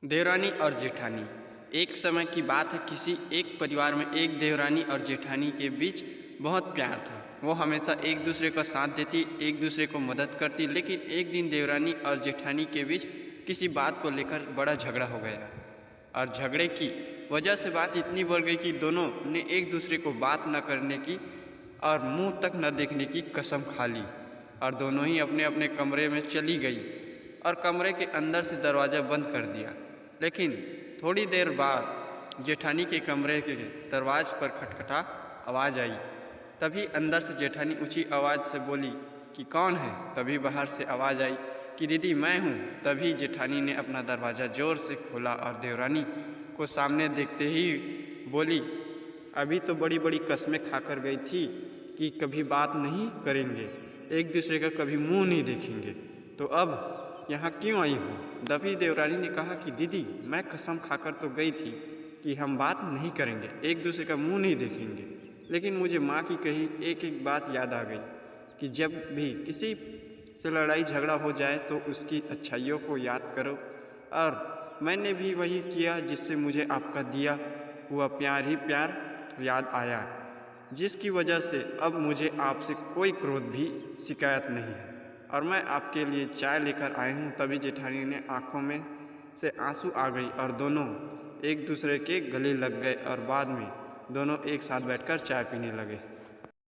देवरानी और जेठानी। एक समय की बात है, किसी एक परिवार में एक देवरानी और जेठानी के बीच बहुत प्यार था। वो हमेशा एक दूसरे का साथ देती, एक दूसरे को मदद करती। लेकिन एक दिन देवरानी और जेठानी के बीच किसी बात को लेकर बड़ा झगड़ा हो गया और झगड़े की वजह से बात इतनी बढ़ गई कि दोनों ने एक दूसरे को बात न करने की और मुंह तक न देखने की कसम खा ली और दोनों ही अपने अपने कमरे में चली गई और कमरे के अंदर से दरवाज़ा बंद कर दिया। लेकिन थोड़ी देर बाद जेठानी के कमरे के दरवाजे पर खटखटा आवाज़ आई। तभी अंदर से जेठानी ऊंची आवाज़ से बोली कि कौन है। तभी बाहर से आवाज़ आई कि दीदी मैं हूँ। तभी जेठानी ने अपना दरवाज़ा ज़ोर से खोला और देवरानी को सामने देखते ही बोली, अभी तो बड़ी बड़ी कस्में खाकर गई थी कि कभी बात नहीं करेंगे, एक दूसरे का कभी मुंह नहीं देखेंगे, तो अब यहाँ क्यों आई हो। तभी देवरानी ने कहा कि दीदी मैं कसम खाकर तो गई थी कि हम बात नहीं करेंगे, एक दूसरे का मुंह नहीं देखेंगे, लेकिन मुझे माँ की कही एक एक बात याद आ गई कि जब भी किसी से लड़ाई झगड़ा हो जाए तो उसकी अच्छाइयों को याद करो, और मैंने भी वही किया जिससे मुझे आपका दिया हुआ प्यार ही प्यार याद आया, जिसकी वजह से अब मुझे आपसे कोई क्रोध भी शिकायत नहीं है और मैं आपके लिए चाय लेकर आई हूँ। तभी जेठानी ने आंखों में से आंसू आ गई और दोनों एक दूसरे के गले लग गए और बाद में दोनों एक साथ बैठकर चाय पीने लगे।